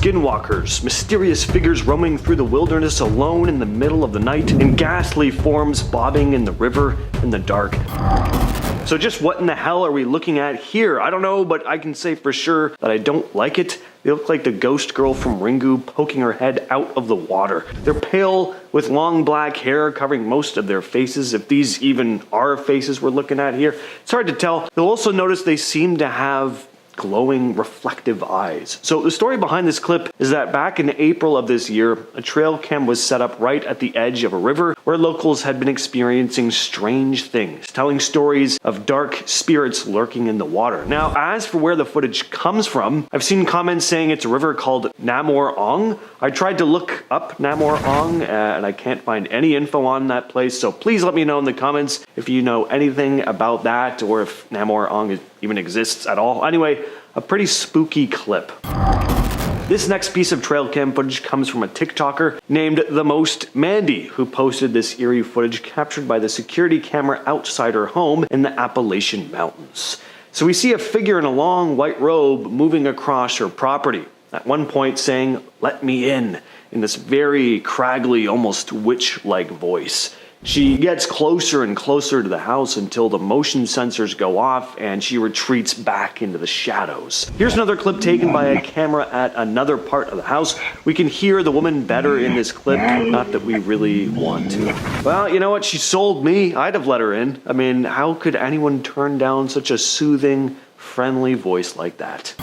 skinwalkers, mysterious figures roaming through the wilderness alone in the middle of the night, and ghastly forms bobbing in the river in the dark. So just what in the hell are we looking at here? I don't know, but I can say for sure that I don't like it. They look like the ghost girl from Ringu poking her head out of the water. They're pale with long black hair covering most of their faces, if these even are faces we're looking at here. It's hard to tell. You'll also notice they seem to have glowing, reflective eyes. So the story behind this clip is that back in April of this year, a trail cam was set up right at the edge of a river where locals had been experiencing strange things, telling stories of dark spirits lurking in the water. Now, as for where the footage comes from, I've seen comments saying it's a river called Namor Ong. I tried to look up Namor Ong and I can't find any info on that place, so please let me know in the comments if you know anything about that or if Namor Ong even exists at all. Anyway, a pretty spooky clip. This next piece of trail cam footage comes from a TikToker named The Most Mandy, who posted this eerie footage captured by the security camera outside her home in the Appalachian Mountains. So we see a figure in a long white robe moving across her property, at one point saying, "Let me in this very craggly, almost witch-like voice. She gets closer and closer to the house until the motion sensors go off and she retreats back into the shadows. Here's another clip taken by a camera at another part of the house. We can hear the woman better in this clip, not that we really want to. Well, you know what? She sold me. I'd have let her in. I mean, how could anyone turn down such a soothing, friendly voice like that?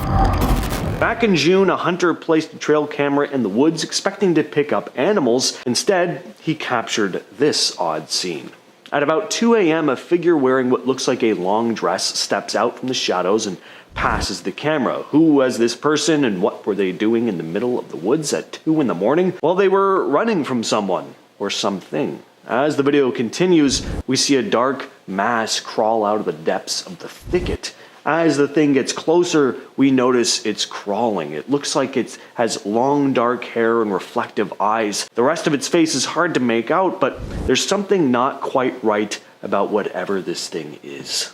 Back in June, a hunter placed a trail camera in the woods expecting to pick up animals. Instead, he captured this odd scene. At about 2 a.m., a figure wearing what looks like a long dress steps out from the shadows and passes the camera. Who was this person and what were they doing in the middle of the woods at 2 in the morning? Well, they were running from someone or something. As the video continues, we see a dark mass crawl out of the depths of the thicket. As the thing gets closer, we notice it's crawling. It looks like it has long dark hair and reflective eyes. The rest of its face is hard to make out, but there's something not quite right about whatever this thing is.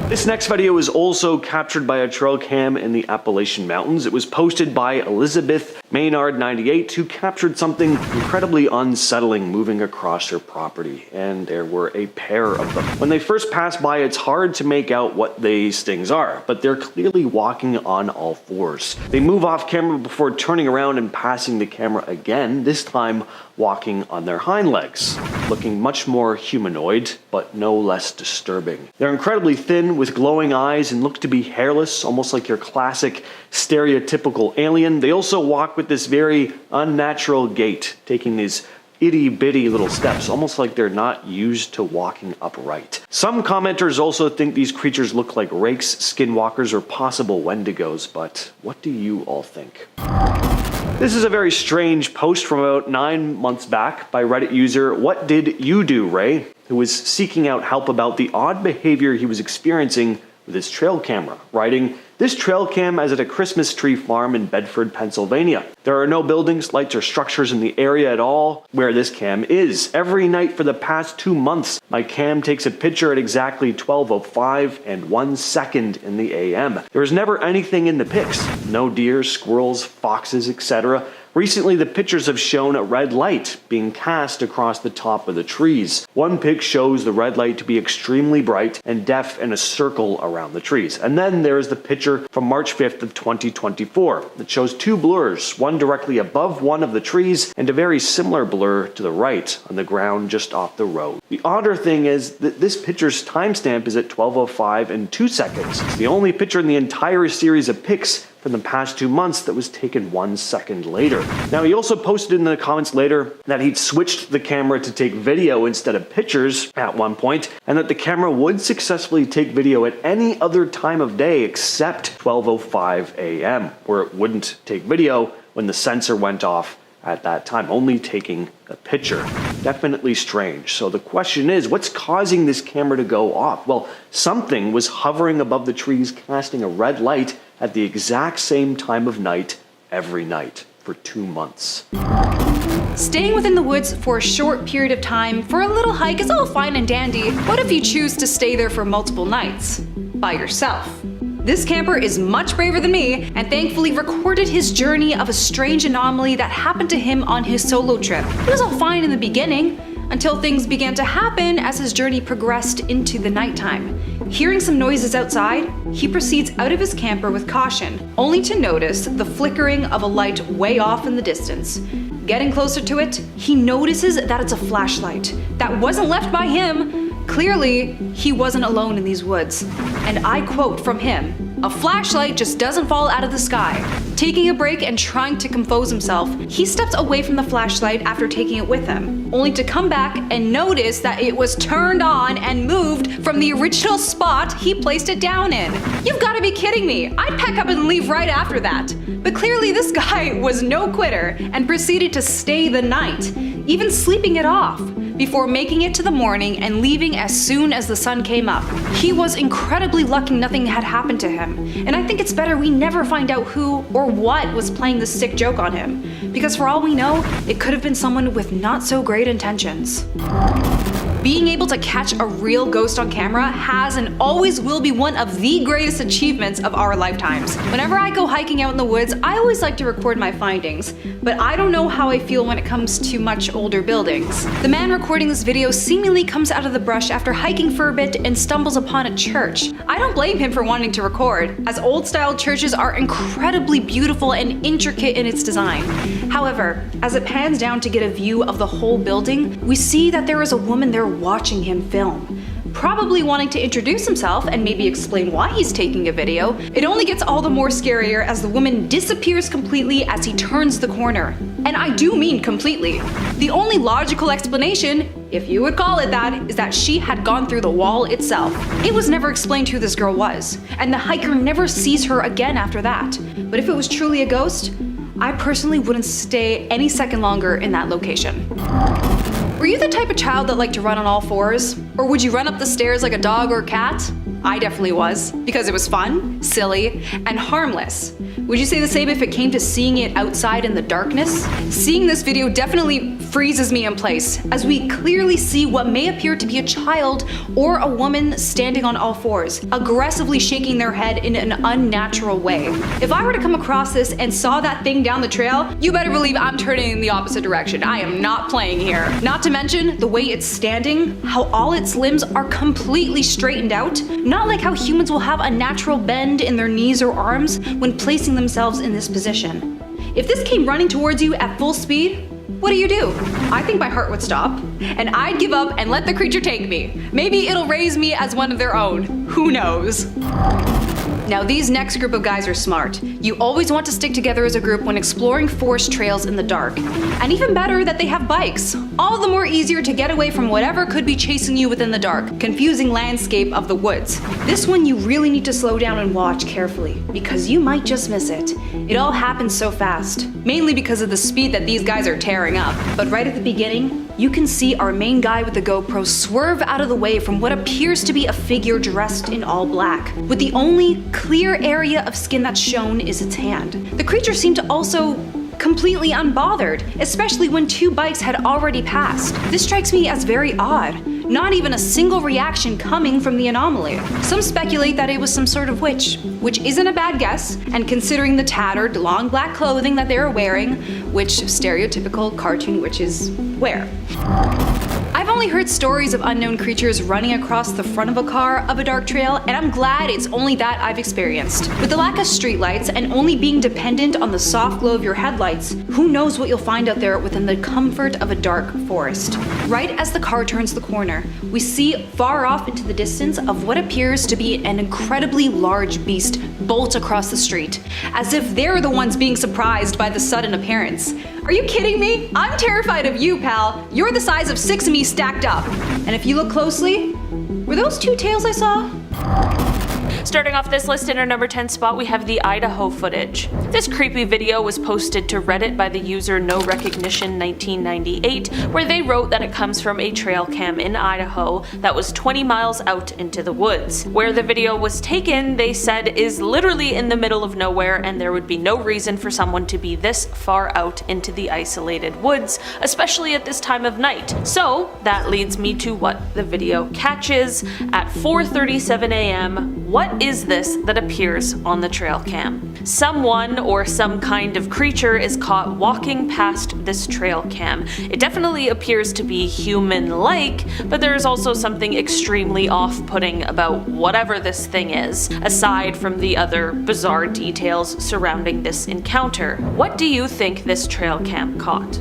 This next video is also captured by a trail cam in the Appalachian Mountains. It was posted by Elizabeth Maynard 98, who captured something incredibly unsettling moving across her property, and there were a pair of them. When they first pass by, it's hard to make out what these things are, but they're clearly walking on all fours. They move off camera before turning around and passing the camera again, this time walking on their hind legs, looking much more humanoid, but no less disturbing. They're incredibly thin with glowing eyes and look to be hairless, almost like your classic stereotypical alien. They also walk with this very unnatural gait, taking these itty-bitty little steps, almost like they're not used to walking upright. Some commenters also think these creatures look like rakes, skinwalkers, or possible wendigos, but what do you all think? This is a very strange post from about 9 months back by Reddit user What Did You Do, Ray, who was seeking out help about the odd behavior he was experiencing with his trail camera, writing, "This trail cam is at a Christmas tree farm in Bedford, Pennsylvania. There are no buildings, lights, or structures in the area at all where this cam is. Every night for the past 2 months, my cam takes a picture at exactly 12:05 and 1 second in the AM. There is never anything in the pics. No deer, squirrels, foxes, etc. Recently, the pictures have shown a red light being cast across the top of the trees. One pic shows the red light to be extremely bright and def in a circle around the trees. And then there is the picture from March 5th of 2024 that shows two blurs, one directly above one of the trees and a very similar blur to the right on the ground just off the road. The odder thing is that this picture's timestamp is at 12:05 and 2 seconds. It's the only picture in the entire series of pics from the past 2 months that was taken 1 second later. Now, he also posted in the comments later that he'd switched the camera to take video instead of pictures at one point, and that the camera would successfully take video at any other time of day except 12:05 a.m., where it wouldn't take video when the sensor went off at that time, only taking a picture. Definitely strange. So the question is, what's causing this camera to go off? Well, something was hovering above the trees, casting a red light at the exact same time of night every night for 2 months. Staying within the woods for a short period of time for a little hike is all fine and dandy. What if you choose to stay there for multiple nights by yourself? This camper is much braver than me and thankfully recorded his journey of a strange anomaly that happened to him on his solo trip. It was all fine in the beginning, until things began to happen as his journey progressed into the nighttime. Hearing some noises outside, he proceeds out of his camper with caution, only to notice the flickering of a light way off in the distance. Getting closer to it, he notices that it's a flashlight that wasn't left by him. Clearly, he wasn't alone in these woods. And I quote from him, "A flashlight just doesn't fall out of the sky." Taking a break and trying to compose himself, he steps away from the flashlight after taking it with him, only to come back and notice that it was turned on and moved from the original spot he placed it down in. You've got to be kidding me. I'd pack up and leave right after that. But clearly this guy was no quitter and proceeded to stay the night, even sleeping it off, before making it to the morning and leaving as soon as the sun came up. He was incredibly lucky nothing had happened to him, and I think it's better we never find out who or what was playing this sick joke on him, because for all we know, it could have been someone with not so great intentions. Being able to catch a real ghost on camera has and always will be one of the greatest achievements of our lifetimes. Whenever I go hiking out in the woods, I always like to record my findings, but I don't know how I feel when it comes to much older buildings. The man recording this video seemingly comes out of the brush after hiking for a bit and stumbles upon a church. I don't blame him for wanting to record, as old-style churches are incredibly beautiful and intricate in its design. However, as it pans down to get a view of the whole building, we see that there is a woman there watching him film, probably wanting to introduce himself and maybe explain why he's taking a video. It only gets all the more scarier as the woman disappears completely as he turns the corner. And I do mean completely. The only logical explanation, if you would call it that, is that she had gone through the wall itself. It was never explained who this girl was, and the hiker never sees her again after that. But if it was truly a ghost, I personally wouldn't stay any second longer in that location. Were you the type of child that liked to run on all fours? Or would you run up the stairs like a dog or a cat? I definitely was, because it was fun, silly, and harmless. Would you say the same if it came to seeing it outside in the darkness? Seeing this video definitely freezes me in place, as we clearly see what may appear to be a child or a woman standing on all fours, aggressively shaking their head in an unnatural way. If I were to come across this and saw that thing down the trail, you better believe I'm turning in the opposite direction. I am not playing here. Not to mention the way it's standing, how all its limbs are completely straightened out, not like how humans will have a natural bend in their knees or arms when placing themselves in this position. If this came running towards you at full speed, what do? I think my heart would stop, and I'd give up and let the creature take me. Maybe it'll raise me as one of their own. Who knows? Now these next group of guys are smart. You always want to stick together as a group when exploring forest trails in the dark. And even better that they have bikes. All the more easier to get away from whatever could be chasing you within the dark, confusing landscape of the woods. This one you really need to slow down and watch carefully, because you might just miss it. It all happens so fast, mainly because of the speed that these guys are tearing up. But right at the beginning, you can see our main guy with the GoPro swerve out of the way from what appears to be a figure dressed in all black, with the only clear area of skin that's shown is its hand. The creature seemed to also completely unbothered, especially when two bikes had already passed. This strikes me as very odd. Not even a single reaction coming from the anomaly. Some speculate that it was some sort of witch, which isn't a bad guess, and considering the tattered, long black clothing that they were wearing, which stereotypical cartoon witches wear. I've only heard stories of unknown creatures running across the front of a car of a dark trail, and I'm glad it's only that I've experienced. With the lack of streetlights and only being dependent on the soft glow of your headlights, who knows what you'll find out there within the comfort of a dark forest. Right as the car turns the corner, we see far off into the distance of what appears to be an incredibly large beast bolt across the street, as if they're the ones being surprised by the sudden appearance. Are you kidding me? I'm terrified of you, pal. You're the size of 6 of me stacked up. And if you look closely, were those two tails I saw? Starting off this list in our number 10 spot, we have the Idaho footage. This creepy video was posted to Reddit by the user No Recognition 1998, where they wrote that it comes from a trail cam in Idaho that was 20 miles out into the woods. Where the video was taken, they said, is literally in the middle of nowhere, and there would be no reason for someone to be this far out into the isolated woods, especially at this time of night. So that leads me to what the video catches. At 4:37 a.m., what what is this that appears on the trail cam? Someone or some kind of creature is caught walking past this trail cam. It definitely appears to be human-like, but there is also something extremely off-putting about whatever this thing is, aside from the other bizarre details surrounding this encounter. What do you think this trail cam caught?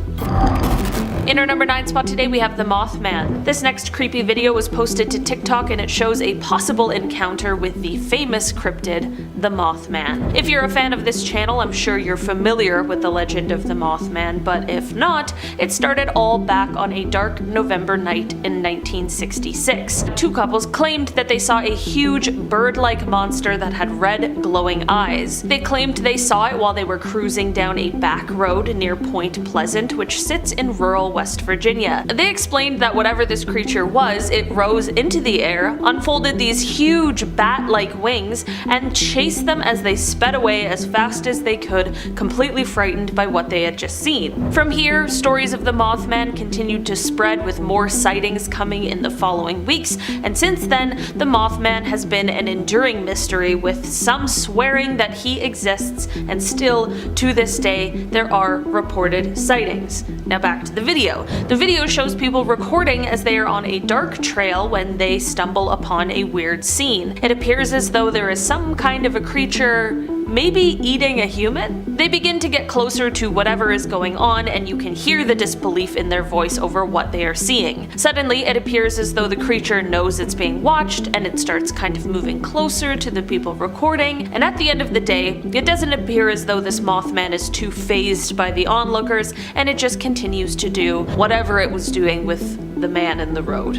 In our number 9 spot today, we have the Mothman. This next creepy video was posted to TikTok and it shows a possible encounter with the famous cryptid, the Mothman. If you're a fan of this channel, I'm sure you're familiar with the legend of the Mothman, but if not, it started all back on a dark November night in 1966. Two couples claimed that they saw a huge bird-like monster that had red glowing eyes. They claimed they saw it while they were cruising down a back road near Point Pleasant, which sits in rural West Virginia. They explained that whatever this creature was, it rose into the air, unfolded these huge bat-like wings, and chased them as they sped away as fast as they could, completely frightened by what they had just seen. From here, stories of the Mothman continued to spread, with more sightings coming in the following weeks, and since then, the Mothman has been an enduring mystery, with some swearing that he exists, and still, to this day, there are reported sightings. Now back to the video. The video shows people recording as they are on a dark trail when they stumble upon a weird scene. It appears as though there is some kind of a creature, maybe eating a human? They begin to get closer to whatever is going on, and you can hear the disbelief in their voice over what they are seeing. Suddenly, it appears as though the creature knows it's being watched, and it starts kind of moving closer to the people recording, and at the end of the day, it doesn't appear as though this Mothman is too fazed by the onlookers, and it just continues to do whatever it was doing with the man in the road.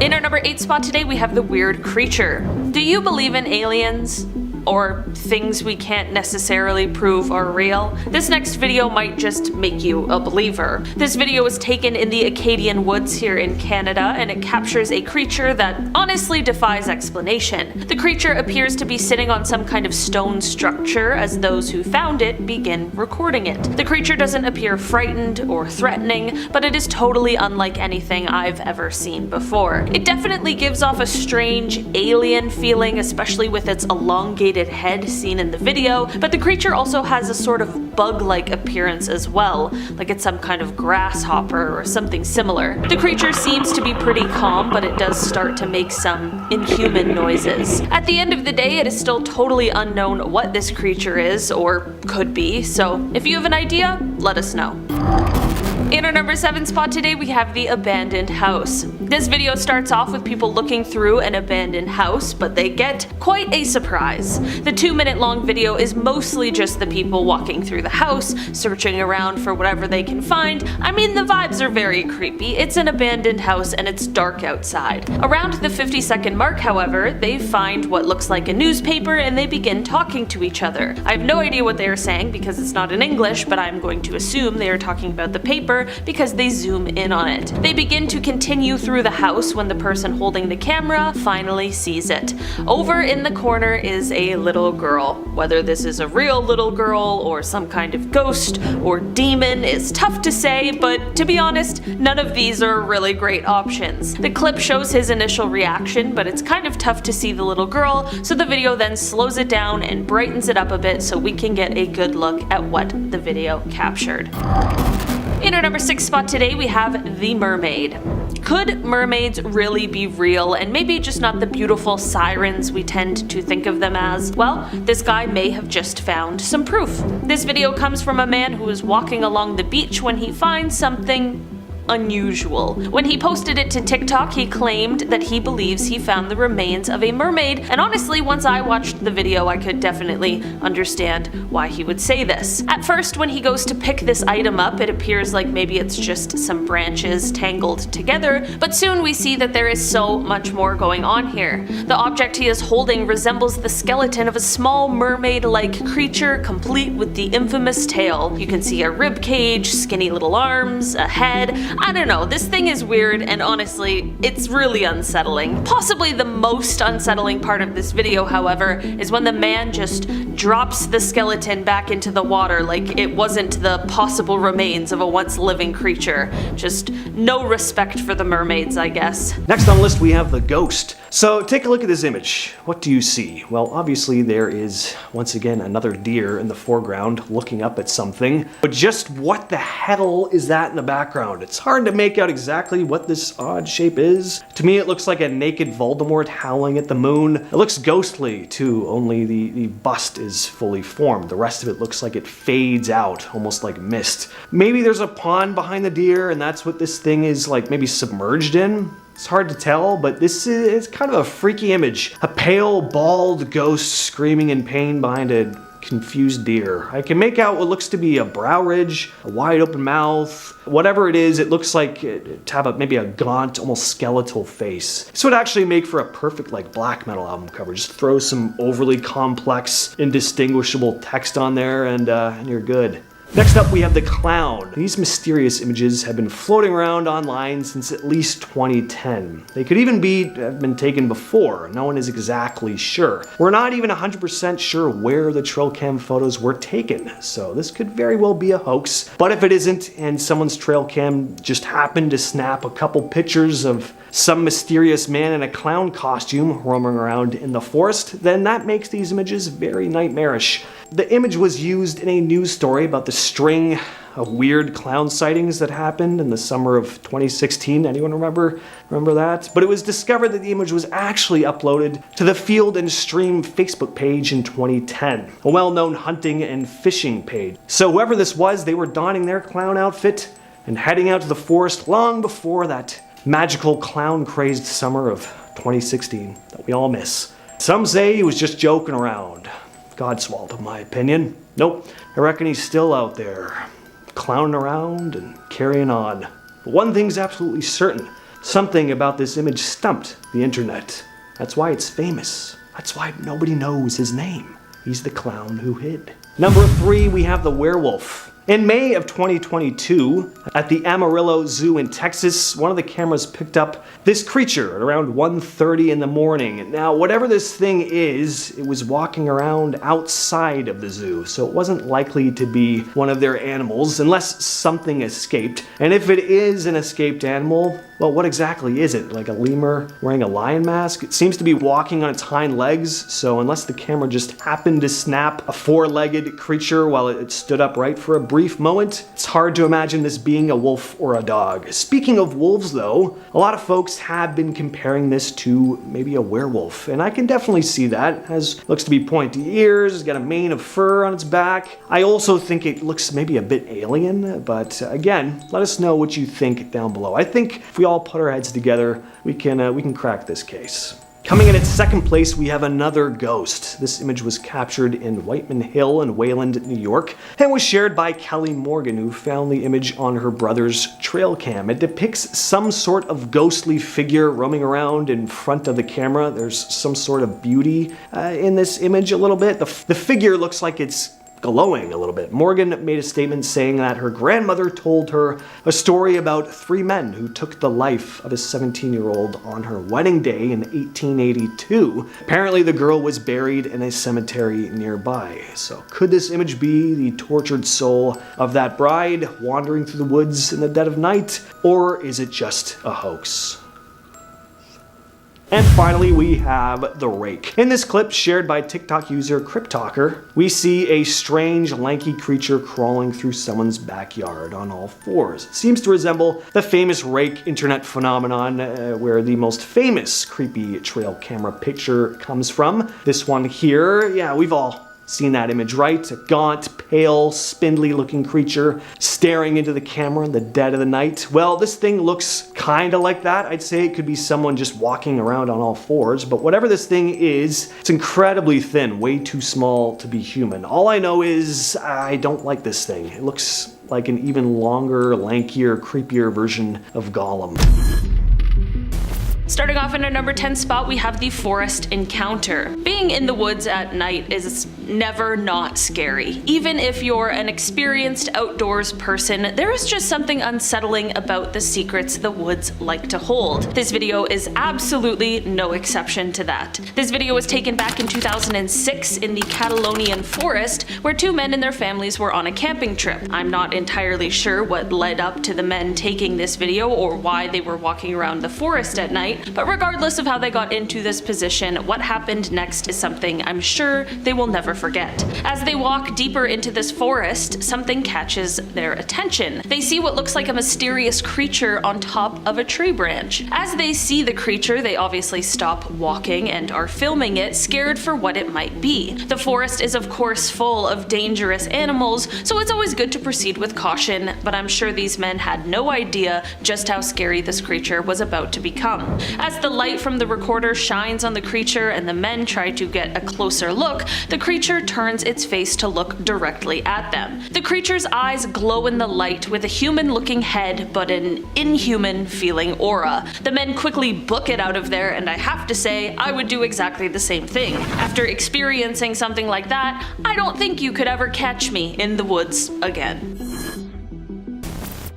In our number 8 spot today, we have the weird creature. Do you believe in aliens? Or things we can't necessarily prove are real? This next video might just make you a believer. This video was taken in the Acadian woods here in Canada, and it captures a creature that honestly defies explanation. The creature appears to be sitting on some kind of stone structure as those who found it begin recording it. The creature doesn't appear frightened or threatening, but it is totally unlike anything I've ever seen before. It definitely gives off a strange alien feeling, especially with its elongated head seen in the video, but the creature also has a sort of bug-like appearance as well, like it's some kind of grasshopper or something similar. The creature seems to be pretty calm, but it does start to make some inhuman noises. At the end of the day, it is still totally unknown what this creature is, or could be, so if you have an idea, let us know. In our number 7 spot today, we have the abandoned house. This video starts off with people looking through an abandoned house, but they get quite a surprise. The 2-minute long video is mostly just the people walking through the house, searching around for whatever they can find. I mean, the vibes are very creepy. It's an abandoned house and it's dark outside. Around the 50-second mark, however, they find what looks like a newspaper and they begin talking to each other. I have no idea what they are saying because it's not in English, but I'm going to assume they are talking about the paper because they zoom in on it. They begin to continue through the house when the person holding the camera finally sees it. Over in the corner is a little girl. Whether this is a real little girl or some kind of ghost or demon is tough to say, but to be honest, none of these are really great options. The clip shows his initial reaction, but it's kind of tough to see the little girl, so the video then slows it down and brightens it up a bit so we can get a good look at what the video captured. In our number 6 spot today, we have the mermaid. Could mermaids really be real and maybe just not the beautiful sirens we tend to think of them as? Well, this guy may have just found some proof. This video comes from a man who is walking along the beach when he finds something unusual. When he posted it to TikTok, he claimed that he believes he found the remains of a mermaid, and honestly, once I watched the video, I could definitely understand why he would say this. At first, when he goes to pick this item up, it appears like maybe it's just some branches tangled together, but soon we see that there is so much more going on here. The object he is holding resembles the skeleton of a small mermaid-like creature, complete with the infamous tail. You can see a rib cage, skinny little arms, a head. I don't know, this thing is weird, and honestly, it's really unsettling. Possibly the most unsettling part of this video, however, is when the man just drops the skeleton back into the water like it wasn't the possible remains of a once living creature. Just no respect for the mermaids, I guess. Next on the list we have the ghost. So take a look at this image. What do you see? Well, obviously there is, once again, another deer in the foreground looking up at something. But just what the hell is that in the background? It's hard to make out exactly what this odd shape is. To me, it looks like a naked Voldemort howling at the moon. It looks ghostly, too, only the bust is fully formed. The rest of it looks like it fades out, almost like mist. Maybe there's a pond behind the deer, and that's what this thing is, like, maybe submerged in? It's hard to tell, but this is kind of a freaky image. A pale, bald ghost screaming in pain behind a confused deer. I can make out what looks to be a brow ridge, a wide open mouth. Whatever it is, it looks like to have maybe a gaunt, almost skeletal face. This would actually make for a perfect like black metal album cover. Just throw some overly complex, indistinguishable text on there and you're good. Next up, we have the clown. These mysterious images have been floating around online since at least 2010. They could even have been taken before. No one is exactly sure. We're not even 100% sure where the trail cam photos were taken, so this could very well be a hoax. But if it isn't, and someone's trail cam just happened to snap a couple pictures of some mysterious man in a clown costume roaming around in the forest, then that makes these images very nightmarish. The image was used in a news story about the string of weird clown sightings that happened in the summer of 2016. Anyone remember that? But it was discovered that the image was actually uploaded to the Field and Stream Facebook page in 2010, a well-known hunting and fishing page. So whoever this was, they were donning their clown outfit and heading out to the forest long before that magical clown-crazed summer of 2016 that we all miss. Some say he was just joking around. Godswallop, in my opinion. Nope, I reckon he's still out there, clowning around and carrying on. But one thing's absolutely certain. Something about this image stumped the internet. That's why it's famous. That's why nobody knows his name. He's the clown who hid. Number 3, we have the werewolf. In May of 2022, at the Amarillo Zoo in Texas, one of the cameras picked up this creature at around 1:30 in the morning. Now, whatever this thing is, it was walking around outside of the zoo, so it wasn't likely to be one of their animals unless something escaped. And if it is an escaped animal, well, what exactly is it? Like a lemur wearing a lion mask? It seems to be walking on its hind legs, so unless the camera just happened to snap a four-legged creature while it stood upright for a brief moment, it's hard to imagine this being a wolf or a dog. Speaking of wolves, though, a lot of folks have been comparing this to maybe a werewolf, and I can definitely see that. It looks to be pointy ears, it's got a mane of fur on its back. I also think it looks maybe a bit alien, but again, let us know what you think down below. I think if we all put our heads together, we can crack this case. Coming in at second place, we have another ghost. This image was captured in Whiteman Hill in Wayland, New York, and was shared by Kelly Morgan, who found the image on her brother's trail cam. It depicts some sort of ghostly figure roaming around in front of the camera. There's some sort of beauty in this image a little bit. The figure looks like it's glowing a little bit. Morgan made a statement saying that her grandmother told her a story about 3 men who took the life of a 17-year-old on her wedding day in 1882. Apparently the girl was buried in a cemetery nearby. So could this image be the tortured soul of that bride wandering through the woods in the dead of night? Or is it just a hoax? And finally, we have the rake. In this clip shared by TikTok user Cryptalker, we see a strange, lanky creature crawling through someone's backyard on all fours. It seems to resemble the famous rake internet phenomenon where the most famous creepy trail camera picture comes from. This one here, yeah, we've all seen that image, right? A gaunt, pale, spindly looking creature staring into the camera in the dead of the night. Well, this thing looks kind of like that. I'd say it could be someone just walking around on all fours, but whatever this thing is, it's incredibly thin, way too small to be human. All I know is I don't like this thing. It looks like an even longer, lankier, creepier version of Gollum. Starting off in our number 10 spot, we have the forest encounter. Being in the woods at night is never not scary. Even if you're an experienced outdoors person, there is just something unsettling about the secrets the woods like to hold. This video is absolutely no exception to that. This video was taken back in 2006 in the Catalonian forest, where two men and their families were on a camping trip. I'm not entirely sure what led up to the men taking this video or why they were walking around the forest at night, but regardless of how they got into this position, what happened next is something I'm sure they will never forget. As they walk deeper into this forest, something catches their attention. They see what looks like a mysterious creature on top of a tree branch. As they see the creature, they obviously stop walking and are filming it, scared for what it might be. The forest is of course full of dangerous animals, so it's always good to proceed with caution, but I'm sure these men had no idea just how scary this creature was about to become. As the light from the recorder shines on the creature and the men try to get a closer look, the creature turns its face to look directly at them. The creature's eyes glow in the light with a human-looking head but an inhuman-feeling aura. The men quickly book it out of there, and I have to say, I would do exactly the same thing. After experiencing something like that, I don't think you could ever catch me in the woods again.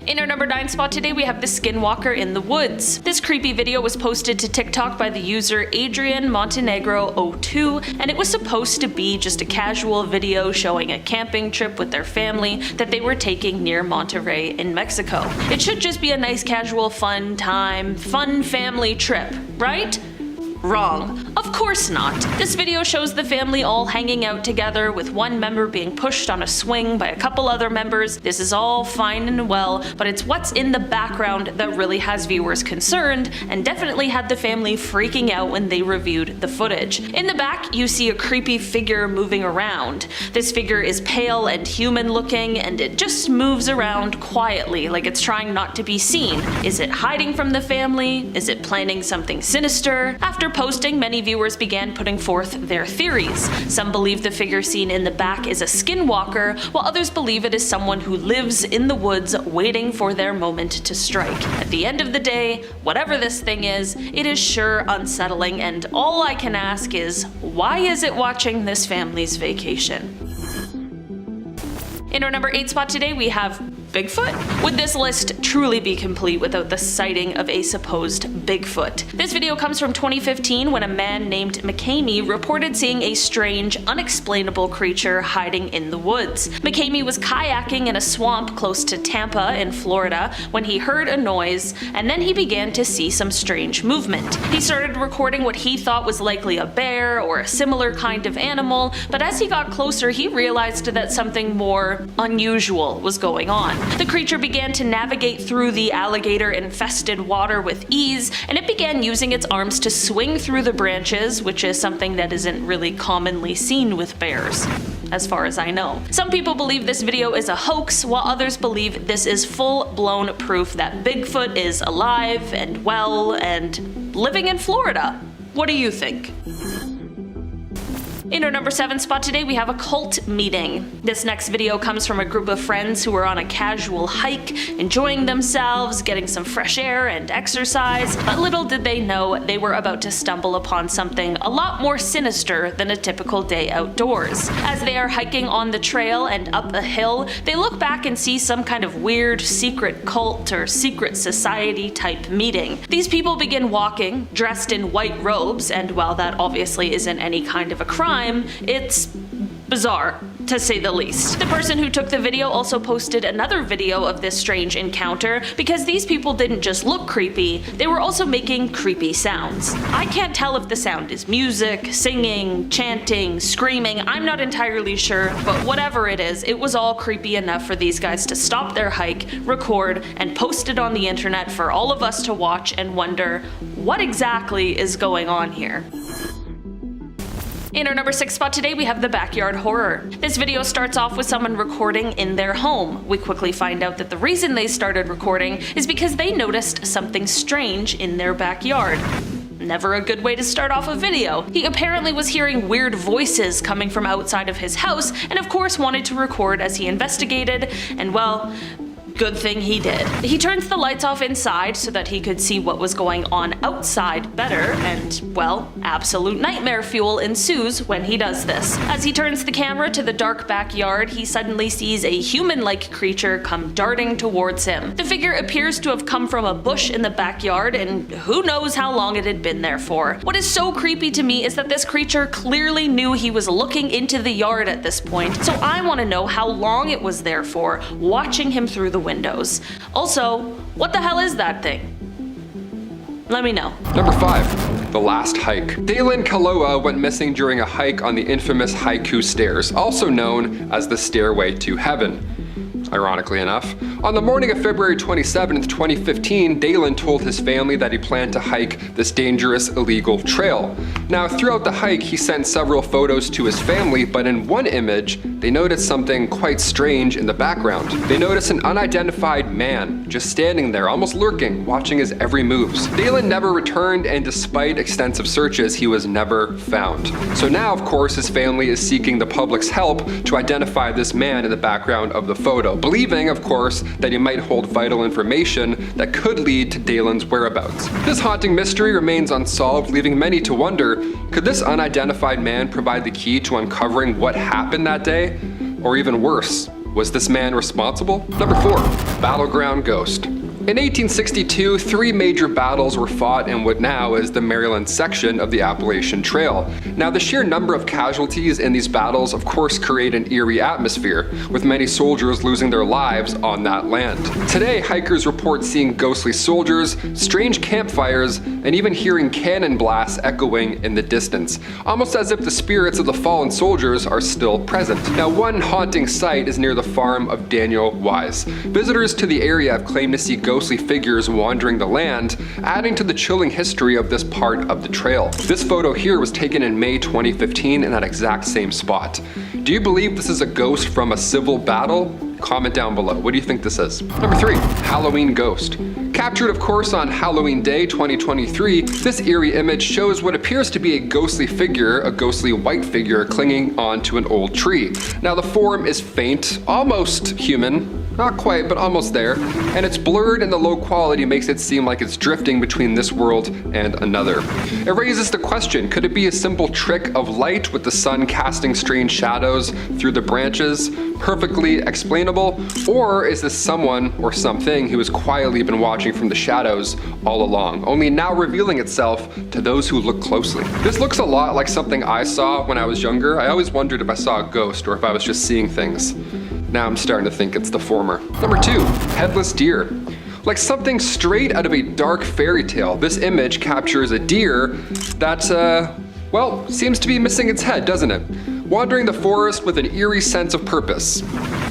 In our number 9 spot today, we have the skinwalker in the woods. This creepy video was posted to TikTok by the user Adrian Montenegro02, and it was supposed to be just a casual video showing a camping trip with their family that they were taking near Monterrey in Mexico. It should just be a nice casual fun family trip, right? Wrong. Of course not. This video shows the family all hanging out together with one member being pushed on a swing by a couple other members. This is all fine and well, but it's what's in the background that really has viewers concerned and definitely had the family freaking out when they reviewed the footage. In the back, you see a creepy figure moving around. This figure is pale and human looking, and it just moves around quietly like it's trying not to be seen. Is it hiding from the family? Is it planning something sinister? After posting, many viewers began putting forth their theories. Some believe the figure seen in the back is a skinwalker, while others believe it is someone who lives in the woods waiting for their moment to strike. At the end of the day, whatever this thing is, it is sure unsettling, and all I can ask is, why is it watching this family's vacation? In our number 8 spot today, we have Bigfoot? Would this list truly be complete without the sighting of a supposed Bigfoot? This video comes from 2015 when a man named McCamey reported seeing a strange, unexplainable creature hiding in the woods. McCamey was kayaking in a swamp close to Tampa in Florida when he heard a noise, and then he began to see some strange movement. He started recording what he thought was likely a bear or a similar kind of animal, but as he got closer he realized that something more unusual was going on. The creature began to navigate through the alligator-infested water with ease, and it began using its arms to swing through the branches, which is something that isn't really commonly seen with bears, as far as I know. Some people believe this video is a hoax, while others believe this is full-blown proof that Bigfoot is alive and well and living in Florida. What do you think? In our number 7 spot today, we have a cult meeting. This next video comes from a group of friends who were on a casual hike, enjoying themselves, getting some fresh air and exercise, but little did they know they were about to stumble upon something a lot more sinister than a typical day outdoors. As they are hiking on the trail and up a hill, they look back and see some kind of weird secret cult or secret society type meeting. These people begin walking, dressed in white robes, and while that obviously isn't any kind of a crime, it's bizarre, to say the least. The person who took the video also posted another video of this strange encounter because these people didn't just look creepy, they were also making creepy sounds. I can't tell if the sound is music, singing, chanting, screaming, I'm not entirely sure, but whatever it is, it was all creepy enough for these guys to stop their hike, record, and post it on the internet for all of us to watch and wonder, what exactly is going on here? In our number 6 spot today, we have the backyard horror. This video starts off with someone recording in their home. We quickly find out that the reason they started recording is because they noticed something strange in their backyard. Never a good way to start off a video. He apparently was hearing weird voices coming from outside of his house, and of course wanted to record as he investigated, and well, Good thing he did. He turns the lights off inside so that he could see what was going on outside better, and, well, absolute nightmare fuel ensues when he does this. As he turns the camera to the dark backyard, he suddenly sees a human-like creature come darting towards him. The figure appears to have come from a bush in the backyard, and who knows how long it had been there for. What is so creepy to me is that this creature clearly knew he was looking into the yard at this point, so I want to know how long it was there for, watching him through the windows. Also, what the hell is that thing? Let me know. Number 5. The Last Hike. Dalen Kaloa went missing during a hike on the infamous Haiku Stairs, also known as the Stairway to Heaven. Ironically enough, on the morning of February 27th, 2015, Dalen told his family that he planned to hike this dangerous, illegal trail. Now, throughout the hike, he sent several photos to his family, but in one image, they noticed something quite strange in the background. They noticed an unidentified man just standing there, almost lurking, watching his every moves. Dalen never returned, and despite extensive searches, he was never found. So now, of course, his family is seeking the public's help to identify this man in the background of the photo, believing, of course, that he might hold vital information that could lead to Dalen's whereabouts. This haunting mystery remains unsolved, leaving many to wonder, could this unidentified man provide the key to uncovering what happened that day? Or even worse, was this man responsible? Number 4. Battleground Ghost. In 1862, 3 major battles were fought in what now is the Maryland section of the Appalachian Trail. Now, the sheer number of casualties in these battles of course create an eerie atmosphere, with many soldiers losing their lives on that land. Today, hikers report seeing ghostly soldiers, strange campfires, and even hearing cannon blasts echoing in the distance, almost as if the spirits of the fallen soldiers are still present. Now, one haunting site is near the farm of Daniel Wise. Visitors to the area have claimed to see ghostly figures wandering the land, adding to the chilling history of this part of the trail. This photo here was taken in May 2015 in that exact same spot. Do you believe this is a ghost from a civil battle? Comment down below. What do you think this is? Number 3. Halloween Ghost. Captured, of course, on Halloween Day 2023, this eerie image shows what appears to be a ghostly figure, a ghostly white figure clinging onto an old tree. Now, the form is faint, almost human. Not quite, but almost there, and it's blurred, and the low quality makes it seem like it's drifting between this world and another. It raises the question, could it be a simple trick of light with the sun casting strange shadows through the branches, perfectly explainable, or is this someone or something who has quietly been watching from the shadows all along, only now revealing itself to those who look closely? This looks a lot like something I saw when I was younger. I always wondered if I saw a ghost or if I was just seeing things. Now I'm starting to think it's the former. Number 2, headless deer. Like something straight out of a dark fairy tale, this image captures a deer that, well, seems to be missing its head, doesn't it? Wandering the forest with an eerie sense of purpose.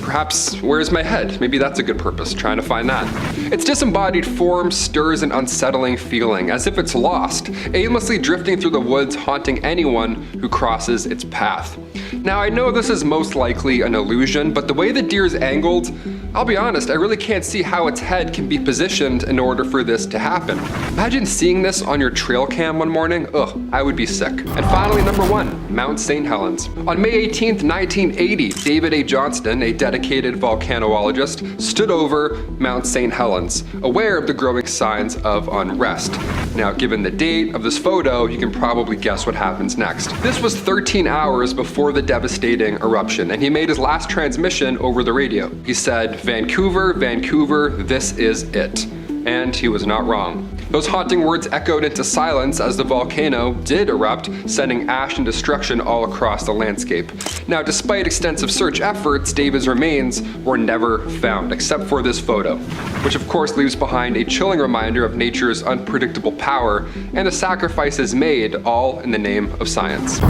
Perhaps, where's my head? Maybe that's a good purpose, trying to find that. Its disembodied form stirs an unsettling feeling, as if it's lost, aimlessly drifting through the woods, haunting anyone who crosses its path. Now, I know this is most likely an illusion, but the way the deer's angled, I'll be honest, I really can't see how its head can be positioned in order for this to happen. Imagine seeing this on your trail cam one morning. Ugh, I would be sick. And finally, number 1, Mount St. Helens. On May 18th, 1980, David A. Johnston, a dedicated volcanologist, stood over Mount St. Helens, aware of the growing signs of unrest. Now, given the date of this photo, you can probably guess what happens next. This was 13 hours before the devastating eruption, and he made his last transmission over the radio. He said, "Vancouver, Vancouver, this is it." And he was not wrong. Those haunting words echoed into silence as the volcano did erupt, sending ash and destruction all across the landscape. Now, despite extensive search efforts, David's remains were never found, except for this photo, which of course leaves behind a chilling reminder of nature's unpredictable power and the sacrifices made, all in the name of science.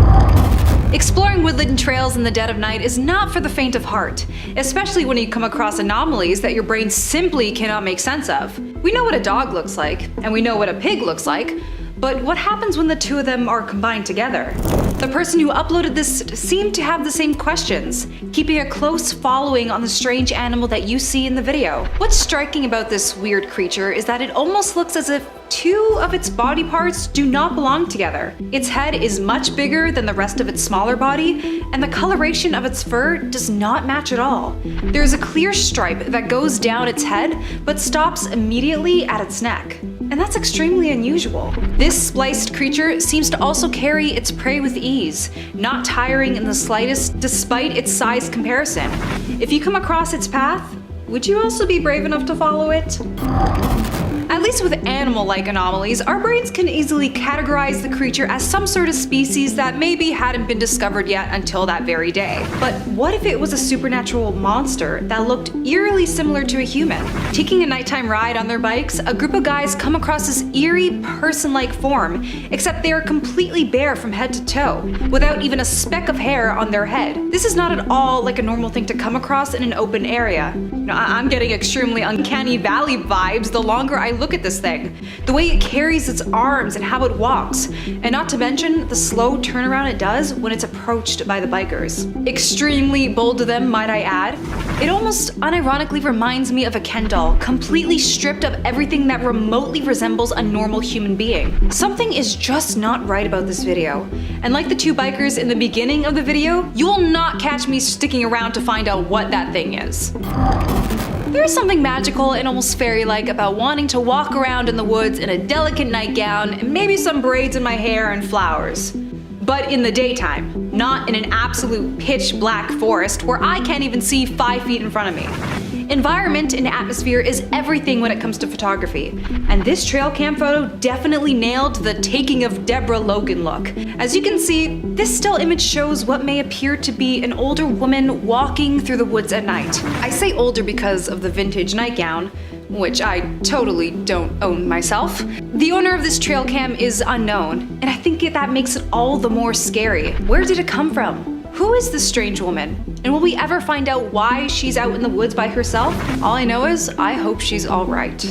Exploring woodland trails in the dead of night is not for the faint of heart, especially when you come across anomalies that your brain simply cannot make sense of. We know what a dog looks like, and we know what a pig looks like, but what happens when the two of them are combined together? The person who uploaded this seemed to have the same questions, keeping a close following on the strange animal that you see in the video. What's striking about this weird creature is that it almost looks as if two of its body parts do not belong together. Its head is much bigger than the rest of its smaller body, and the coloration of its fur does not match at all. There's a clear stripe that goes down its head, but stops immediately at its neck. And that's extremely unusual. This spliced creature seems to also carry its prey with ease, not tiring in the slightest despite its size comparison. If you come across its path, would you also be brave enough to follow it? At least with animal-like anomalies, our brains can easily categorize the creature as some sort of species that maybe hadn't been discovered yet until that very day. But what if it was a supernatural monster that looked eerily similar to a human? Taking a nighttime ride on their bikes, a group of guys come across this eerie person-like form, except they are completely bare from head to toe, without even a speck of hair on their head. This is not at all like a normal thing to come across in an open area. I'm getting extremely Uncanny Valley vibes the longer I look at this thing. The way it carries its arms and how it walks, and not to mention the slow turnaround it does when it's approached by the bikers. Extremely bold of them, might I add. It almost unironically reminds me of a Ken doll, completely stripped of everything that remotely resembles a normal human being. Something is just not right about this video. And like the two bikers in the beginning of the video, you will not catch me sticking around to find out what that thing is. There is something magical and almost fairy-like about wanting to walk around in the woods in a delicate nightgown and maybe some braids in my hair and flowers. But in the daytime, not in an absolute pitch black forest where I can't even see 5 feet in front of me. Environment and atmosphere is everything when it comes to photography, and this trail cam photo definitely nailed the taking of Deborah Logan look. As you can see, this still image shows what may appear to be an older woman walking through the woods at night. I say older because of the vintage nightgown, which I totally don't own myself. The owner of this trail cam is unknown, and I think that makes it all the more scary. Where did it come from? Who is this strange woman? And will we ever find out why she's out in the woods by herself? All I know is I hope she's all right.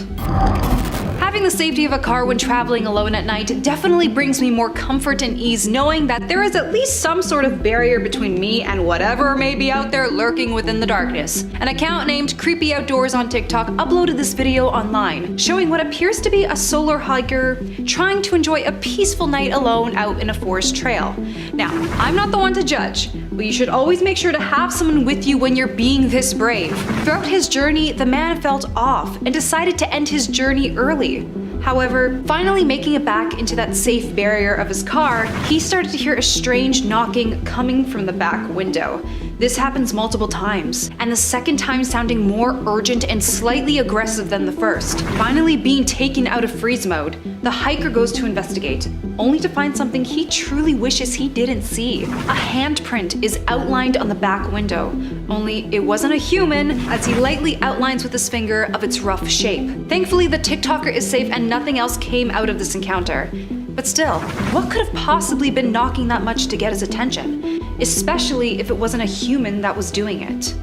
Having the safety of a car when traveling alone at night definitely brings me more comfort and ease knowing that there is at least some sort of barrier between me and whatever may be out there lurking within the darkness. An account named Creepy Outdoors on TikTok uploaded this video online, showing what appears to be a solo hiker trying to enjoy a peaceful night alone out in a forest trail. Now, I'm not the one to judge, but you should always make sure to have someone with you when you're being this brave. Throughout his journey, the man felt off and decided to end his journey early. However, finally making it back into that safe barrier of his car, he started to hear a strange knocking coming from the back window. This happens multiple times, and the second time sounding more urgent and slightly aggressive than the first. Finally being taken out of freeze mode, the hiker goes to investigate, only to find something he truly wishes he didn't see. A handprint is outlined on the back window, only it wasn't a human, as he lightly outlines with his finger of its rough shape. Thankfully, the TikToker is safe and nothing else came out of this encounter. But still, what could have possibly been knocking that much to get his attention? Especially if it wasn't a human that was doing it.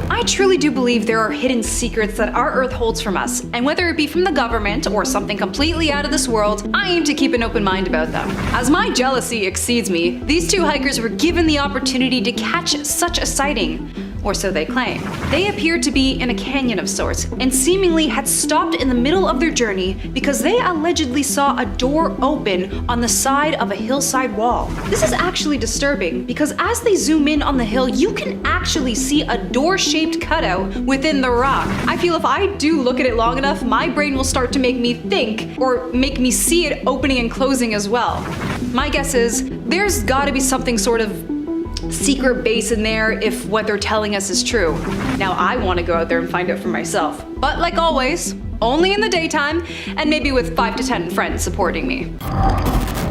I truly do believe there are hidden secrets that our Earth holds from us, and whether it be from the government or something completely out of this world, I aim to keep an open mind about them. As my jealousy exceeds me, these two hikers were given the opportunity to catch such a sighting. Or so they claim. They appeared to be in a canyon of sorts, and seemingly had stopped in the middle of their journey because they allegedly saw a door open on the side of a hillside wall. This is actually disturbing because as they zoom in on the hill, you can actually see a door-shaped cutout within the rock. I feel if I do look at it long enough, my brain will start to make me think, or make me see it opening and closing as well. My guess is, there's gotta be something sort of secret base in there if what they're telling us is true. Now I want to go out there and find out for myself. But like always, only in the daytime, and maybe with 5 to 10 friends supporting me.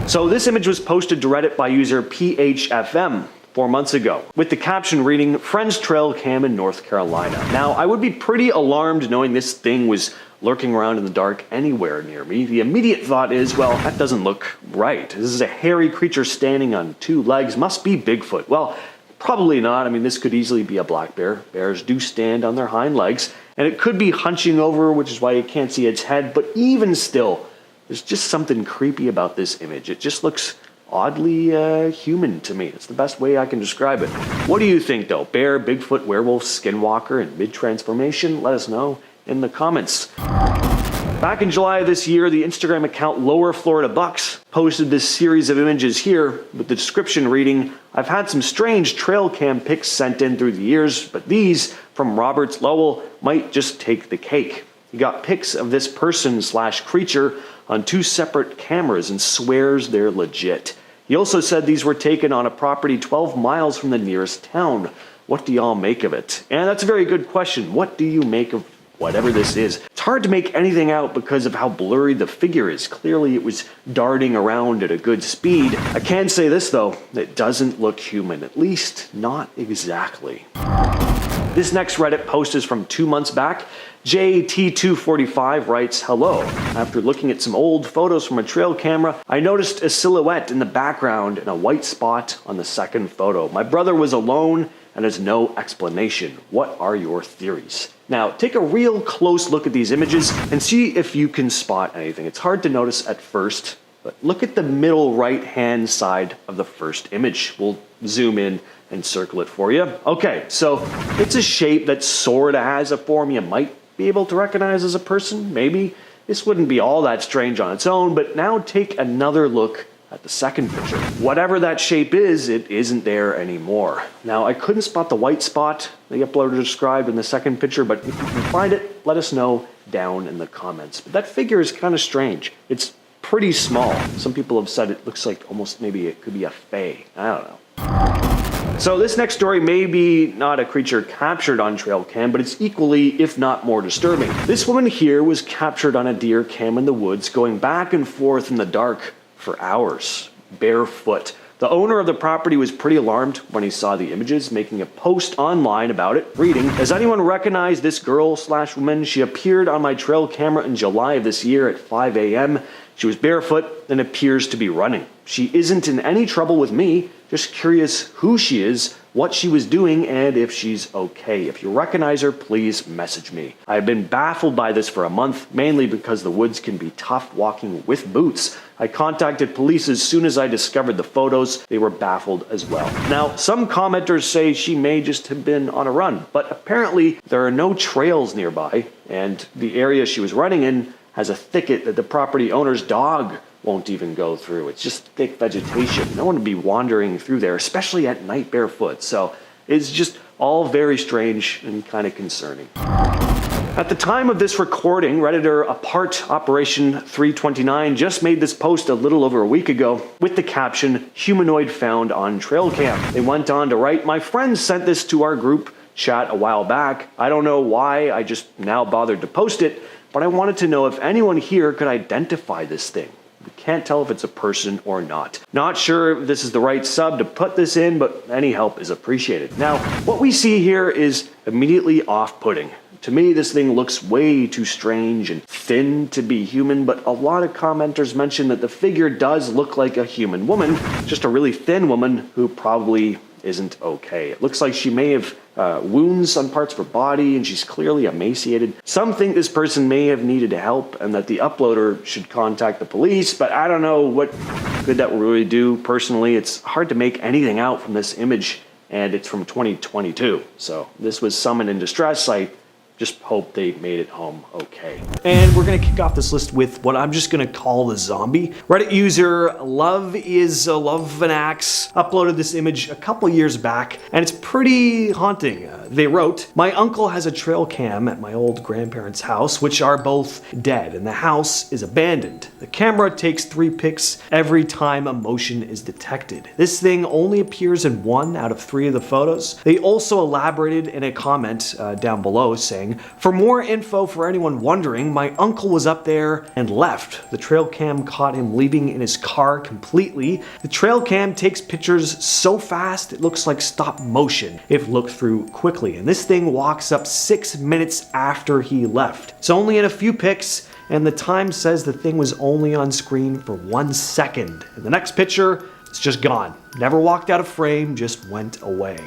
So this image was posted to Reddit by user PHFM 4 months ago, with the caption reading, "Friends trail cam in North Carolina." Now, I would be pretty alarmed knowing this thing was lurking around in the dark anywhere near me. The immediate thought is, well, that doesn't look right. This is a hairy creature standing on 2 legs, must be Bigfoot. Well, probably not. I mean, this could easily be a black bear. Bears do stand on their hind legs, and it could be hunching over, which is why you can't see its head, but even still, there's just something creepy about this image. It just looks oddly human to me. It's the best way I can describe it. What do you think though? Bear, Bigfoot, werewolf, skinwalker, and mid-transformation? Let us know in the comments. Back in July of this year, the Instagram account Lower Florida Bucks posted this series of images here with the description reading, "I've had some strange trail cam pics sent in through the years, but these from Roberts Lowell might just take the cake." He got pics of this person/creature on 2 separate cameras and swears they're legit. He also said these were taken on a property 12 miles from the nearest town. What do y'all make of it? And that's a very good question. What do you make of whatever this is? It's hard to make anything out because of how blurry the figure is. Clearly it was darting around at a good speed. I can say this though, it doesn't look human, at least not exactly. This next Reddit post is from 2 months back. JT245 writes, "Hello. After looking at some old photos from a trail camera, I noticed a silhouette in the background and a white spot on the second photo. My brother was alone and has no explanation. What are your theories?" Now, take a real close look at these images and see if you can spot anything. It's hard to notice at first, but look at the middle right-hand side of the first image. We'll zoom in and circle it for you. Okay, so it's a shape that sort of has a form you might be able to recognize as a person, maybe. This wouldn't be all that strange on its own, but now take another look at the second picture. Whatever that shape is, it isn't there anymore. Now, I couldn't spot the white spot the uploader described in the second picture, but if you can find it, let us know down in the comments. But that figure is kind of strange. It's pretty small. Some people have said it looks like almost maybe it could be a fae. I don't know. So this next story may be not a creature captured on trail cam, but it's equally, if not more disturbing. This woman here was captured on a deer cam in the woods, going back and forth in the dark for hours, barefoot. The owner of the property was pretty alarmed when he saw the images, making a post online about it, reading, "Does anyone recognize this girl/woman? She appeared on my trail camera in July of this year at 5 a.m. She was barefoot and appears to be running. She isn't in any trouble with me, just curious who she is, what she was doing, and if she's okay. If you recognize her, please message me. I've been baffled by this for a month, mainly because the woods can be tough walking with boots. I contacted police as soon as I discovered the photos. They were baffled as well." Now, some commenters say she may just have been on a run, but apparently there are no trails nearby, and the area she was running in has a thicket that the property owner's dog won't even go through. It's just thick vegetation. No one would be wandering through there, especially at night barefoot. So it's just all very strange and kind of concerning. At the time of this recording, Redditor Apart Operation 329 just made this post a little over a week ago with the caption, "Humanoid found on trail cam." They went on to write, "My friend sent this to our group chat a while back. I don't know why I just now bothered to post it, but I wanted to know if anyone here could identify this thing. We can't tell if it's a person or not. Not sure if this is the right sub to put this in, but any help is appreciated." Now, what we see here is immediately off-putting. To me, this thing looks way too strange and thin to be human, but a lot of commenters mention that the figure does look like a human woman, just a really thin woman who probably isn't okay. It looks like she may have wounds on parts of her body, and she's clearly emaciated. Some think this person may have needed help and that the uploader should contact the police, but I don't know what good that will really do. Personally, it's hard to make anything out from this image, and it's from 2022. So this was someone in distress. I just hope they made it home okay. And we're gonna kick off this list with what I'm just gonna call the zombie. Reddit user Love is a Love an Axe uploaded this image a couple years back, and it's pretty haunting. They wrote, "My uncle has a trail cam at my old grandparents' house, which are both dead, and the house is abandoned. The camera takes 3 pics every time a motion is detected. This thing only appears in 1 out of 3 of the photos." They also elaborated in a comment down below saying, "For more info for anyone wondering, my uncle was up there and left. The trail cam caught him leaving in his car completely. The trail cam takes pictures so fast it looks like stop motion if looked through quickly. And this thing walks up 6 minutes after he left. It's only in a few pics, and the time says the thing was only on screen for 1 second. In the next picture, it's just gone. Never walked out of frame, just went away."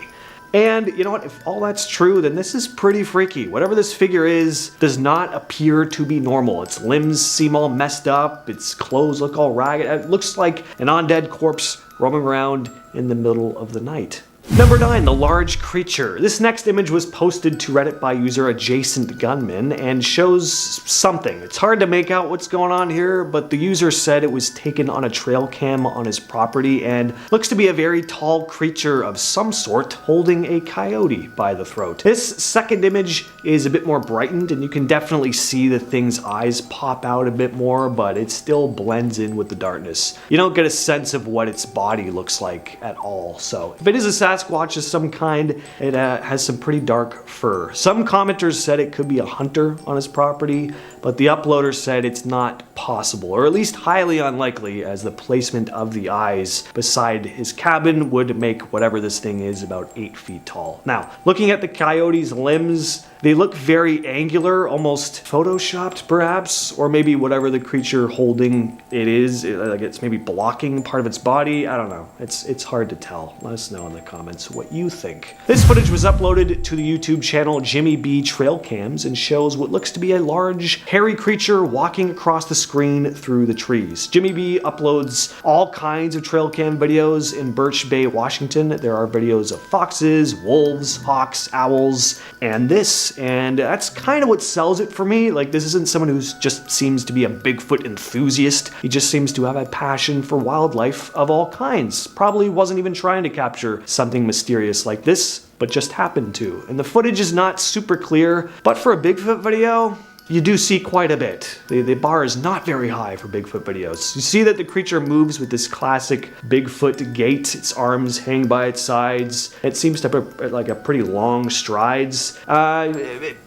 And you know what, if all that's true, then this is pretty freaky. Whatever this figure is does not appear to be normal. Its limbs seem all messed up, its clothes look all ragged. It looks like an undead corpse roaming around in the middle of the night. Number 9, the large creature. This next image was posted to Reddit by user Adjacent Gunman and shows something. It's hard to make out what's going on here, but the user said it was taken on a trail cam on his property and looks to be a very tall creature of some sort holding a coyote by the throat. This second image is a bit more brightened and you can definitely see the thing's eyes pop out a bit more, but it still blends in with the darkness. You don't get a sense of what its body looks like at all. So if it is a Sasquatch of some kind, it has some pretty dark fur. Some commenters said it could be a hunter on his property, but the uploader said it's not possible, or at least highly unlikely, as the placement of the eyes beside his cabin would make whatever this thing is about 8 feet tall. Now, looking at the coyote's limbs, they look very angular, almost photoshopped perhaps, or maybe whatever the creature holding it is, like it's maybe blocking part of its body. I don't know. It's hard to tell. Let us know in the comments what you think. This footage was uploaded to the YouTube channel Jimmy B Trail Cams and shows what looks to be a large, hairy creature walking across the screen through the trees. Jimmy B uploads all kinds of trail cam videos in Birch Bay, Washington. There are videos of foxes, wolves, hawks, owls, and this. And that's kind of what sells it for me. Like, this isn't someone who just seems to be a Bigfoot enthusiast. He just seems to have a passion for wildlife of all kinds. Probably wasn't even trying to capture something mysterious like this, but just happened to. And the footage is not super clear, but for a Bigfoot video, you do see quite a bit. The bar is not very high for Bigfoot videos. You see that the creature moves with this classic Bigfoot gait. Its arms hang by its sides. It seems to have like a pretty long strides.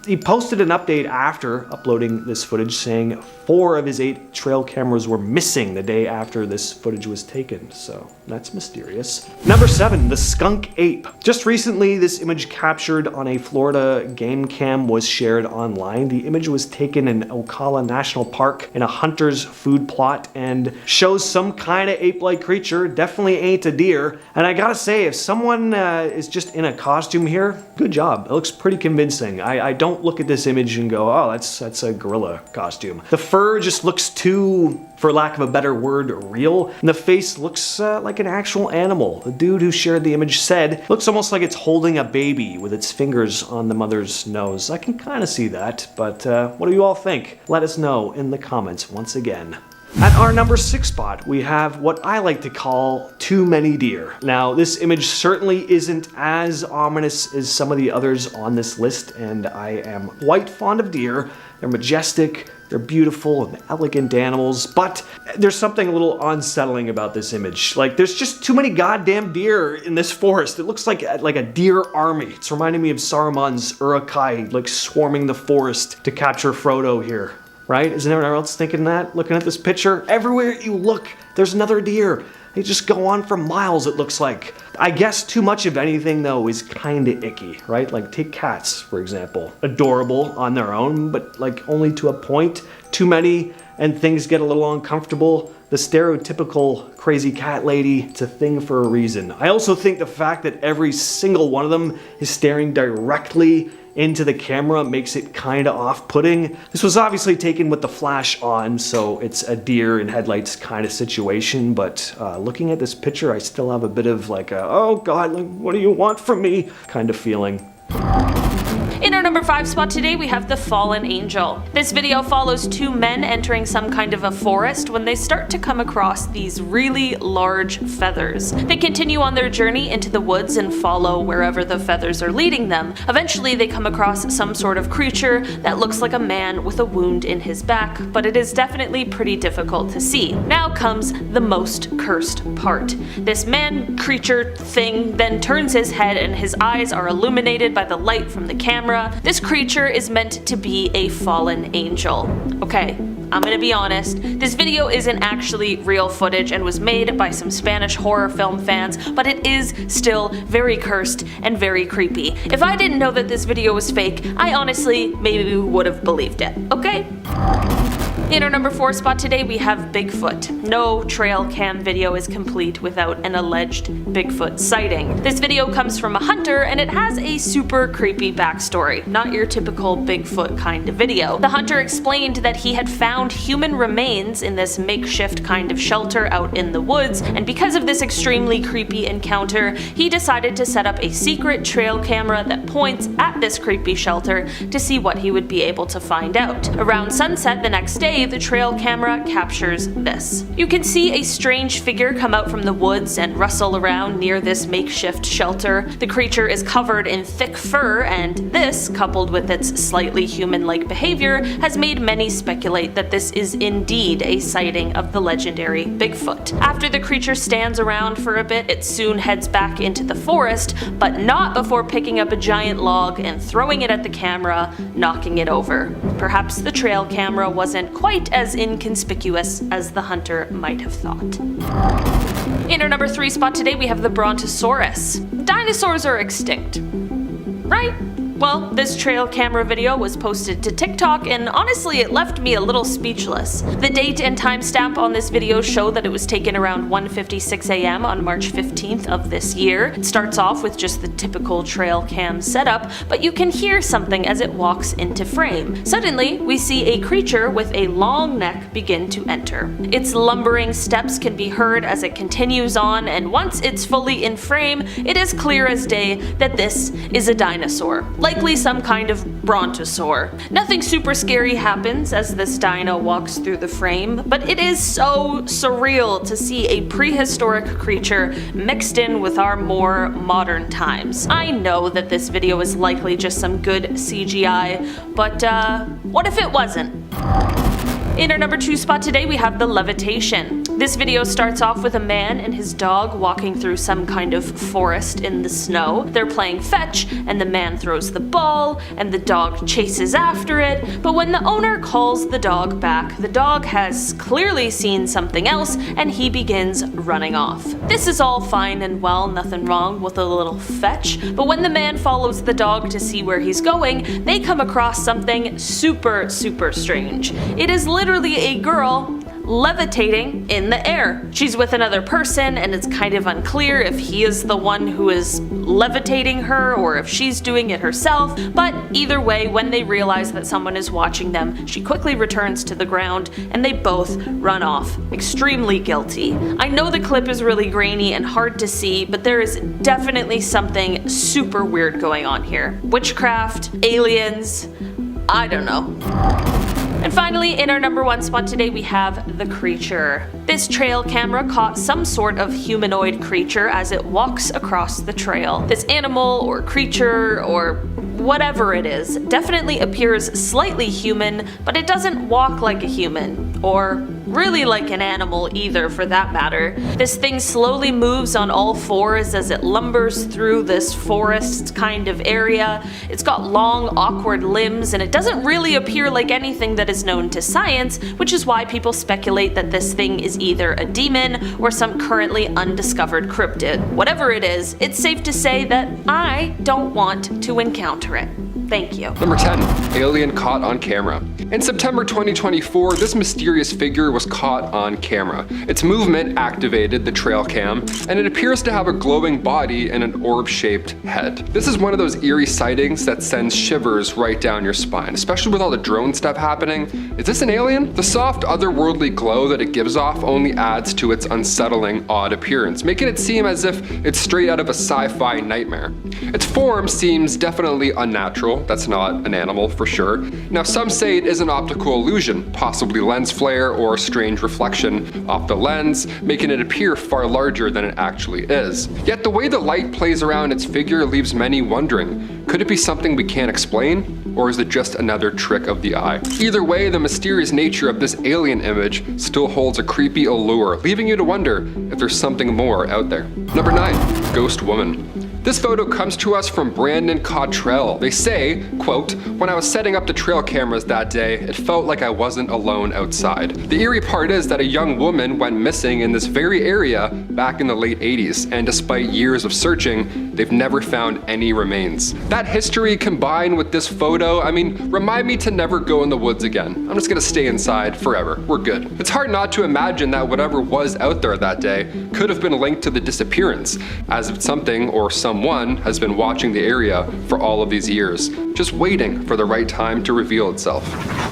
He posted an update after uploading this footage saying 4 of his 8 trail cameras were missing the day after this footage was taken. So that's mysterious. Number 7, the skunk ape. Just recently, this image captured on a Florida game cam was shared online. The image was taken in Ocala National Park in a hunter's food plot and shows some kind of ape-like creature. Definitely ain't a deer. And I gotta say, if someone is just in a costume here, good job. It looks pretty convincing. I don't look at this image and go, oh, that's a gorilla costume. The fur just looks too, for lack of a better word, real. And the face looks like an actual animal. The dude who shared the image said, looks almost like it's holding a baby with its fingers on the mother's nose. I can kind of see that, but what do you all think? Let us know in the comments once again. At our number 6 spot, we have what I like to call too many deer. Now, this image certainly isn't as ominous as some of the others on this list, and I am quite fond of deer. They're majestic, they're beautiful and elegant animals, but there's something a little unsettling about this image. Like, there's just too many goddamn deer in this forest. It looks like a deer army. It's reminding me of Saruman's Uruk-hai, like swarming the forest to capture Frodo here. Right? Isn't everyone else thinking that? Looking at this picture? Everywhere you look, there's another deer. They just go on for miles, it looks like. I guess too much of anything, though, is kinda icky, right? Like, take cats, for example. Adorable on their own, but like only to a point. Too many, and things get a little uncomfortable. The stereotypical crazy cat lady, it's a thing for a reason. I also think the fact that every single one of them is staring directly into the camera makes it kinda off-putting. This was obviously taken with the flash on, so it's a deer in headlights kind of situation, but looking at this picture, I still have a bit of like a, oh god, like, what do you want from me kind of feeling. In our number 5 spot today, we have the Fallen Angel. This video follows 2 men entering some kind of a forest when they start to come across these really large feathers. They continue on their journey into the woods and follow wherever the feathers are leading them. Eventually, they come across some sort of creature that looks like a man with a wound in his back, but it is definitely pretty difficult to see. Now comes the most cursed part. This man creature thing then turns his head and his eyes are illuminated by the light from the camera. This creature is meant to be a fallen angel. Okay, I'm gonna be honest, this video isn't actually real footage and was made by some Spanish horror film fans, but it is still very cursed and very creepy. If I didn't know that this video was fake, I honestly maybe would have believed it, okay? In our number 4 spot today, we have Bigfoot. No trail cam video is complete without an alleged Bigfoot sighting. This video comes from a hunter, and it has a super creepy backstory, not your typical Bigfoot kind of video. The hunter explained that he had found human remains in this makeshift kind of shelter out in the woods, and because of this extremely creepy encounter, he decided to set up a secret trail camera that points at this creepy shelter to see what he would be able to find out. Around sunset the next day, the trail camera captures this. You can see a strange figure come out from the woods and rustle around near this makeshift shelter. The creature is covered in thick fur, and this, coupled with its slightly human-like behavior, has made many speculate that this is indeed a sighting of the legendary Bigfoot. After the creature stands around for a bit, it soon heads back into the forest, but not before picking up a giant log and throwing it at the camera, knocking it over. Perhaps the trail camera wasn't quite as inconspicuous as the hunter might have thought. In our number 3 spot today, we have the Brontosaurus. Dinosaurs are extinct, right? Well, this trail camera video was posted to TikTok, and honestly it left me a little speechless. The date and timestamp on this video show that it was taken around 1:56 a.m. on March 15th of this year. It starts off with just the typical trail cam setup, but you can hear something as it walks into frame. Suddenly, we see a creature with a long neck begin to enter. Its lumbering steps can be heard as it continues on, and once it's fully in frame, it is clear as day that this is a dinosaur. Likely some kind of brontosaur. Nothing super scary happens as this dino walks through the frame, but it is so surreal to see a prehistoric creature mixed in with our more modern times. I know that this video is likely just some good CGI, but what if it wasn't? In our number 2 spot today, we have the levitation. This video starts off with a man and his dog walking through some kind of forest in the snow. They're playing fetch, and the man throws the ball, and the dog chases after it, but when the owner calls the dog back, the dog has clearly seen something else, and he begins running off. This is all fine and well, nothing wrong with a little fetch, but when the man follows the dog to see where he's going, they come across something super strange. It is literally a girl levitating in the air. She's with another person, and it's kind of unclear if he is the one who is levitating her or if she's doing it herself, but either way, when they realize that someone is watching them, she quickly returns to the ground and they both run off, extremely guilty. I know the clip is really grainy and hard to see, but there is definitely something super weird going on here. Witchcraft, aliens, I don't know. And finally, in our number 1 spot today, we have the creature. This trail camera caught some sort of humanoid creature as it walks across the trail. This animal or creature or whatever it is definitely appears slightly human, but it doesn't walk like a human, or really like an animal either for that matter. This thing slowly moves on all fours as it lumbers through this forest kind of area. It's got long, awkward limbs, and it doesn't really appear like anything that is known to science, which is why people speculate that this thing is either a demon or some currently undiscovered cryptid. Whatever it is, it's safe to say that I don't want to encounter it. Thank you. Number 10, alien caught on camera. In September 2024, this mysterious figure was caught on camera. Its movement activated the trail cam, and it appears to have a glowing body and an orb-shaped head. This is one of those eerie sightings that sends shivers right down your spine, especially with all the drone stuff happening. Is this an alien? The soft, otherworldly glow that it gives off only adds to its unsettling, odd appearance, making it seem as if it's straight out of a sci-fi nightmare. Its form seems definitely unnatural. That's not an animal for sure. Now, some say it is an optical illusion, possibly lens flare or a strange reflection off the lens, making it appear far larger than it actually is. Yet the way the light plays around its figure leaves many wondering, could it be something we can't explain? Or is it just another trick of the eye? Either way, the mysterious nature of this alien image still holds a creepy allure, leaving you to wonder if there's something more out there. Number 9, Ghost Woman. This photo comes to us from Brandon Cottrell. They say, quote, "When I was setting up the trail cameras that day, it felt like I wasn't alone outside." The eerie part is that a young woman went missing in this very area back in the late 80s, and despite years of searching, they've never found any remains. That history combined with this photo, remind me to never go in the woods again. I'm just gonna stay inside forever. We're good. It's hard not to imagine that whatever was out there that day could have been linked to the disappearance, as if something or someone has been watching the area for all of these years, just waiting for the right time to reveal itself.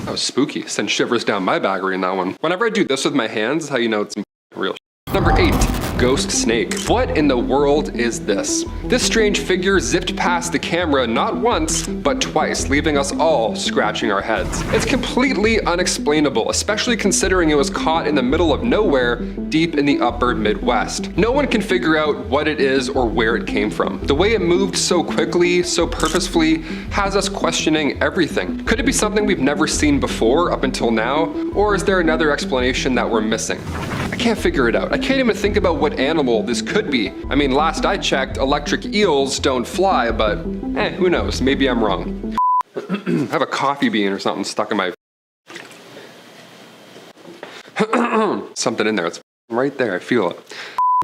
That was spooky. Sent shivers down my back reading that one. Whenever I do this with my hands, is how you know it's real. Number 8. Ghost snake. What in the world is this? This strange figure zipped past the camera not once, but twice, leaving us all scratching our heads. It's completely unexplainable, especially considering it was caught in the middle of nowhere, deep in the upper Midwest. No one can figure out what it is or where it came from. The way it moved so quickly, so purposefully, has us questioning everything. Could it be something we've never seen before up until now? Or is there another explanation that we're missing? I can't figure it out. I can't even think about what animal this could be. Last I checked, electric eels don't fly, but who knows? Maybe I'm wrong. I have a coffee bean or something stuck in my... something in there. It's right there. I feel it.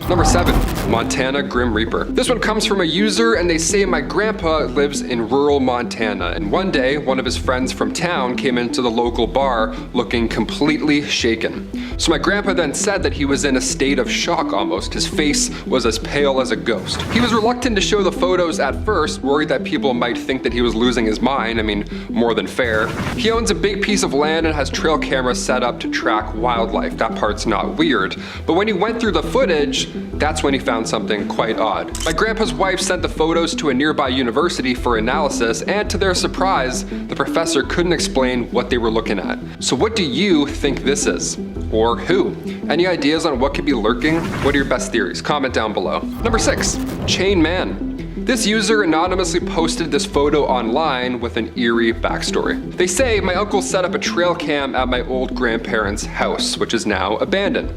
Number 7. Montana Grim Reaper. This one comes from a user, and they say, "My grandpa lives in rural Montana, and one day one of his friends from town came into the local bar looking completely shaken. So my grandpa then said that he was in a state of shock almost. His face was as pale as a ghost. He was reluctant to show the photos at first, worried that people might think that he was losing his mind. More than fair. He owns a big piece of land and has trail cameras set up to track wildlife. That part's not weird. But when he went through the footage, that's when he found something quite odd. My grandpa's wife sent the photos to a nearby university for analysis, and to their surprise, the professor couldn't explain what they were looking at. So what do you think this is? Or who? Any ideas on what could be lurking? What are your best theories? Comment down below. Number 6. Chain Man. This user anonymously posted this photo online with an eerie backstory. They say, "My uncle set up a trail cam at my old grandparents' house, which is now abandoned."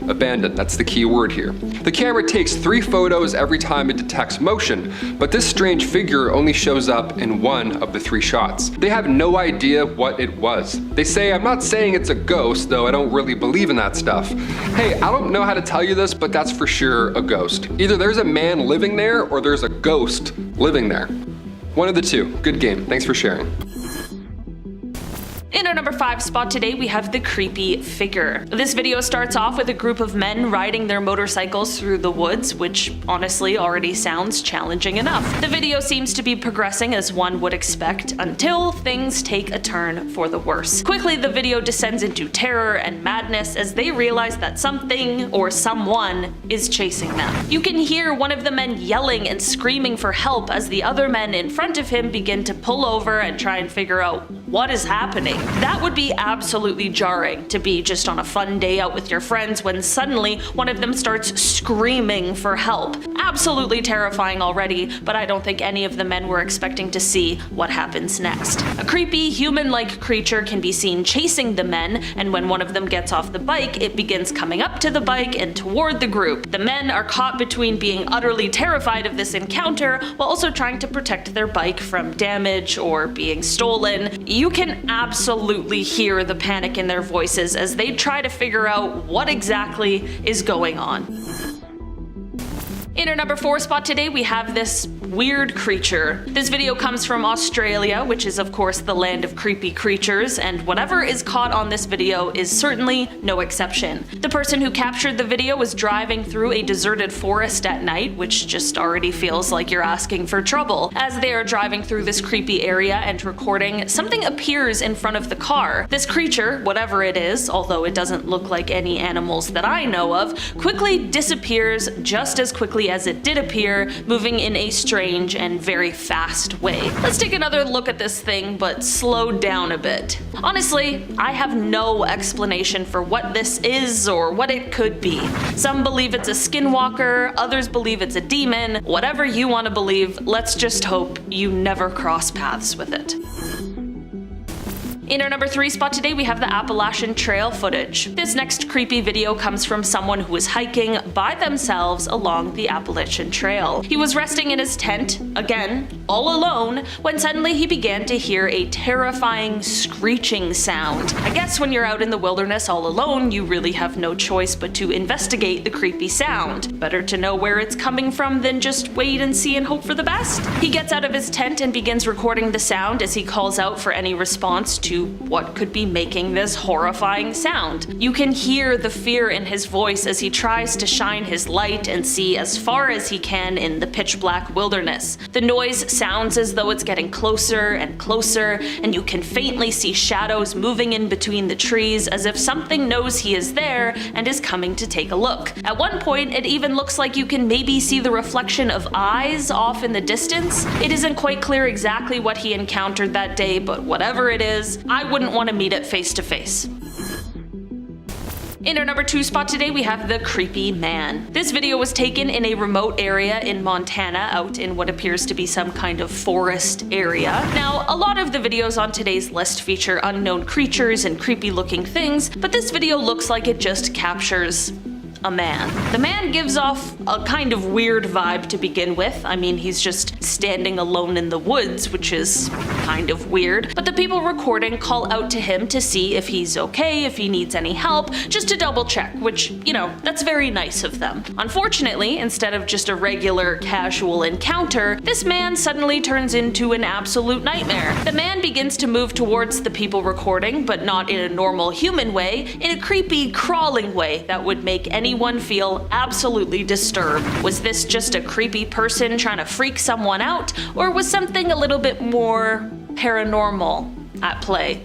Abandoned, that's the key word here. The camera takes 3 photos every time it detects motion, but this strange figure only shows up in 1 of the 3 shots. They have no idea what it was. They say, "I'm not saying it's a ghost, though I don't really believe in that stuff. Hey, I don't know how to tell you this, but that's for sure a ghost. Either there's a man living there or there's a ghost living there. One of the two. Good game. Thanks for sharing." In our number 5 spot today, we have the creepy figure. This video starts off with a group of men riding their motorcycles through the woods, which honestly already sounds challenging enough. The video seems to be progressing as one would expect until things take a turn for the worse. Quickly, the video descends into terror and madness as they realize that something or someone is chasing them. You can hear one of the men yelling and screaming for help as the other men in front of him begin to pull over and try and figure out what is happening. That would be absolutely jarring to be just on a fun day out with your friends when suddenly one of them starts screaming for help. Absolutely terrifying already, but I don't think any of the men were expecting to see what happens next. A creepy human-like creature can be seen chasing the men, and when one of them gets off the bike, it begins coming up to the bike and toward the group. The men are caught between being utterly terrified of this encounter while also trying to protect their bike from damage or being stolen. You can absolutely hear the panic in their voices as they try to figure out what exactly is going on. In our number 4 spot today, we have this weird creature. This video comes from Australia, which is of course the land of creepy creatures, and whatever is caught on this video is certainly no exception. The person who captured the video was driving through a deserted forest at night, which just already feels like you're asking for trouble. As they are driving through this creepy area and recording, something appears in front of the car. This creature, whatever it is, although it doesn't look like any animals that I know of, quickly disappears just as quickly as it did appear, moving in a strange and very fast way. Let's take another look at this thing, but slow down a bit. Honestly, I have no explanation for what this is or what it could be. Some believe it's a skinwalker, others believe it's a demon. Whatever you want to believe, let's just hope you never cross paths with it. In our number 3 spot today, we have the Appalachian Trail footage. This next creepy video comes from someone who was hiking by themselves along the Appalachian Trail. He was resting in his tent, again, all alone, when suddenly he began to hear a terrifying screeching sound. I guess when you're out in the wilderness all alone, you really have no choice but to investigate the creepy sound. Better to know where it's coming from than just wait and see and hope for the best. He gets out of his tent and begins recording the sound as he calls out for any response to what could be making this horrifying sound. You can hear the fear in his voice as he tries to shine his light and see as far as he can in the pitch black wilderness. The noise sounds as though it's getting closer and closer, and you can faintly see shadows moving in between the trees as if something knows he is there and is coming to take a look. At one point, it even looks like you can maybe see the reflection of eyes off in the distance. It isn't quite clear exactly what he encountered that day, but whatever it is, I wouldn't want to meet it face to face. In our number 2 spot today, we have the creepy man. This video was taken in a remote area in Montana, out in what appears to be some kind of forest area. Now, a lot of the videos on today's list feature unknown creatures and creepy looking things, but this video looks like it just captures a man. The man gives off a kind of weird vibe to begin with. I mean, he's just standing alone in the woods, which is kind of weird. But the people recording call out to him to see if he's okay, if he needs any help, just to double check, which, you know, that's very nice of them. Unfortunately, instead of just a regular casual encounter, this man suddenly turns into an absolute nightmare. The man begins to move towards the people recording, but not in a normal human way, in a creepy, crawling way that would make anyone feel absolutely disturbed. Was this just a creepy person trying to freak someone out, or was something a little bit more paranormal at play?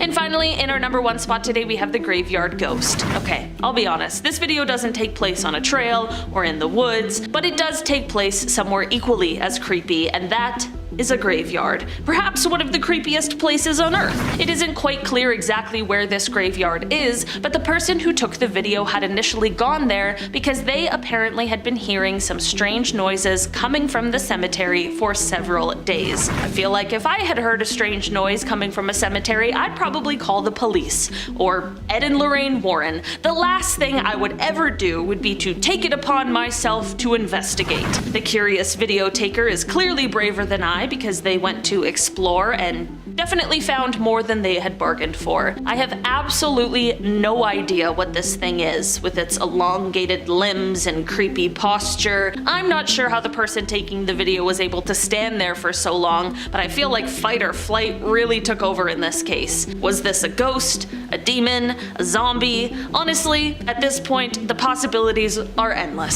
And finally, in our number 1 spot today, we have the graveyard ghost. Okay, I'll be honest, this video doesn't take place on a trail or in the woods, but it does take place somewhere equally as creepy, and that is a graveyard. Perhaps one of the creepiest places on Earth. It isn't quite clear exactly where this graveyard is, but the person who took the video had initially gone there because they apparently had been hearing some strange noises coming from the cemetery for several days. I feel like if I had heard a strange noise coming from a cemetery, I'd probably call the police, or Ed and Lorraine Warren. The last thing I would ever do would be to take it upon myself to investigate. The curious video taker is clearly braver than I, because they went to explore and definitely found more than they had bargained for. I have absolutely no idea what this thing is, with its elongated limbs and creepy posture. I'm not sure how the person taking the video was able to stand there for so long, but I feel like fight or flight really took over in this case. Was this a ghost, a demon, a zombie? Honestly, at this point, the possibilities are endless.